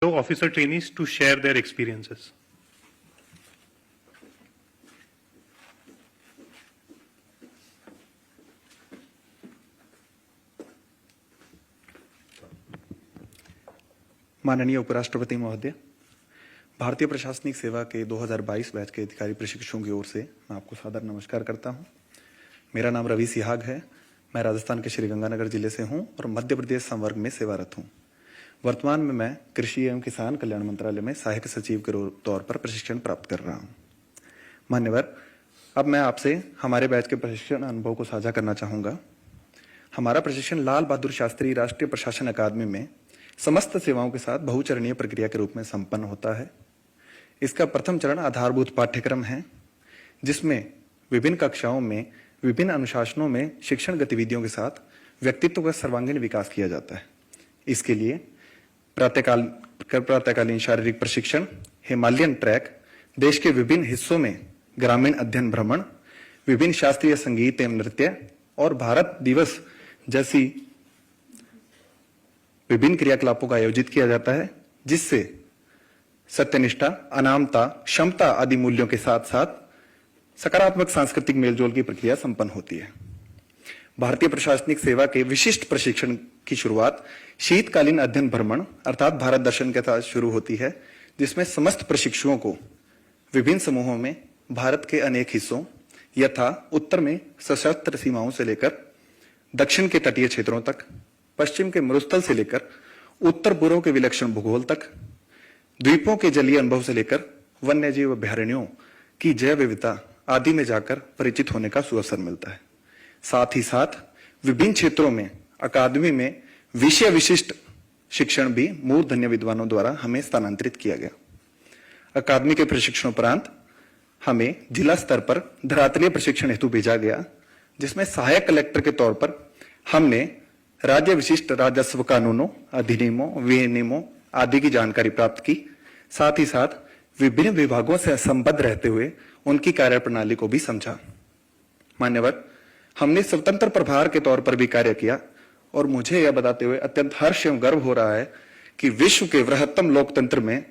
officer trainees to share their experiences. माननीय उपराष्ट्रपति महोदय, भारतीय प्रशासनिक सेवा के 2022 बैच के अधिकारी प्रशिक्षुओं की ओर से मैं आपको सादर नमस्कार करता हूं। मेरा नाम रवि सिहाग है। मैं राजस्थान के श्रीगंगानगर जिले से हूं और मध्य प्रदेश संवर्ग में सेवारत हूं। वर्तमान में मैं कृषि एवं किसान कल्याण मंत्रालय में सहायक सचिव के तौर पर प्रशिक्षण प्राप्त कर रहा हूं। मान्यवर, अब मैं आपसे हमारे बैच के प्रशिक्षण अनुभव को साझा करना चाहूंगा। हमारा प्रशिक्षण लाल बहादुर शास्त्री राष्ट्रीय प्रशासन अकादमी में समस्त सेवाओं के साथ बहुचरणीय प्रक्रिया के रूप में संपन्न होता है। इसका प्रथम चरण आधारभूत पाठ्यक्रम है, जिसमें विभिन्न कक्षाओं में विभिन्न अनुशासनों में शिक्षण गतिविधियों के साथ व्यक्तित्व का सर्वांगीण विकास किया जाता है। इसके लिए प्रातःकालीन शारीरिक प्रशिक्षण, हिमालयन ट्रैक, देश के विभिन्न हिस्सों में ग्रामीण अध्ययन भ्रमण, विभिन्न शास्त्रीय संगीत एवं नृत्य और भारत दिवस जैसी विभिन्न क्रियाकलापों का आयोजित किया जाता है, जिससे सत्यनिष्ठा, अनामता, क्षमता आदि मूल्यों के साथ साथ सकारात्मक सांस्कृतिक मेलजोल की प्रक्रिया संपन्न होती है। भारतीय प्रशासनिक सेवा के विशिष्ट प्रशिक्षण की शुरुआत शीतकालीन अध्ययन भ्रमण अर्थात भारत दर्शन के साथ शुरू होती है, जिसमें समस्त प्रशिक्षुओं को विभिन्न समूहों में भारत के अनेक हिस्सों यथा उत्तर में सशस्त्र सीमाओं से लेकर दक्षिण के तटीय क्षेत्रों तक, पश्चिम के मरुस्थल से लेकर उत्तर पूर्व के विलक्षण भूगोल तक, द्वीपों के जलीय अनुभव से लेकर वन्यजीव अभयारण्यों की जैव विविधता आदि में जाकर परिचित होने का सुअवसर मिलता है। साथ ही साथ विभिन्न क्षेत्रों में अकादमी में विषय विशिष्ट शिक्षण भी मूर्धन्य विद्वानों द्वारा हमें स्थानांतरित किया गया। अकादमी के प्रशिक्षणोपरांत हमें जिला स्तर पर धरातलीय प्रशिक्षण हेतु भेजा गया, जिसमें सहायक कलेक्टर के तौर पर हमने राज्य विशिष्ट राजस्व कानूनों, अधिनियमों, विनियमों आदि की जानकारी प्राप्त की। साथ ही साथ विभिन्न विभागों से संबद्ध रहते हुए उनकी कार्यप्रणाली को भी समझा। मान्यवर, हमने स्वतंत्र प्रभार के तौर पर भी कार्य किया और मुझे यह बताते हुए अत्यंत हर्ष एवं गर्व हो रहा है कि विश्व के वृहत्तम लोकतंत्र में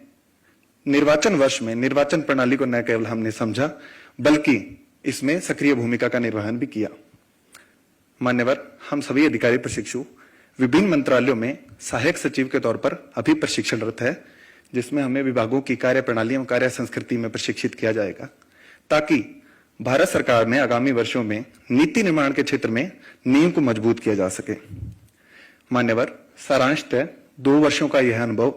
निर्वाचन वर्ष में निर्वाचन प्रणाली को न केवल हमने समझा, बल्कि इसमें सक्रिय भूमिका का निर्वहन भी किया। मान्यवर, हम सभी अधिकारी प्रशिक्षु विभिन्न मंत्रालयों में सहायक सचिव के तौर पर अभी प्रशिक्षणरत है, जिसमें हमें विभागों की कार्य प्रणाली एवं कार्य संस्कृति में प्रशिक्षित किया जाएगा, ताकि भारत सरकार में आगामी वर्षों में नीति निर्माण के क्षेत्र में नींव को मजबूत किया जा सके। मान्यवर, सारांशतः 2 वर्षों का यह अनुभव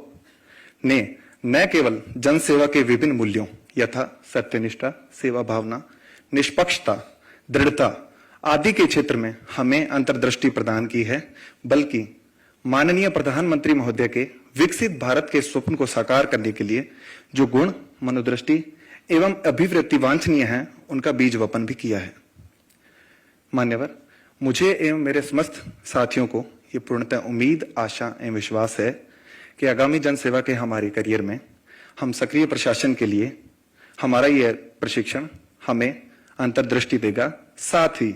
ने न केवल जन सेवा के विभिन्न मूल्यों यथा सत्यनिष्ठा, सेवा भावना, निष्पक्षता, दृढ़ता आदि के क्षेत्र में हमें अंतर्दृष्टि प्रदान की है, बल्कि माननीय प्रधानमंत्री महोदय के विकसित भारत के स्वप्न को साकार करने के लिए जो गुण, मनोदृष्टि एवं अभिवृत्ति वांछनीय है, उनका बीज वपन भी किया है। मान्यवर, मुझे एवं मेरे समस्त साथियों को ये पूर्णतः उम्मीद, आशा एवं विश्वास है कि आगामी जनसेवा के हमारे करियर में हम सक्रिय प्रशासन के लिए हमारा यह प्रशिक्षण हमें अंतर्दृष्टि देगा। साथ ही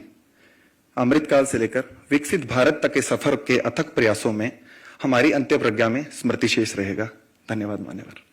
अमृतकाल से लेकर विकसित भारत तक के सफर के अथक प्रयासों में हमारी अंत्य प्रज्ञा में स्मृति शेष रहेगा। धन्यवाद मान्यवर।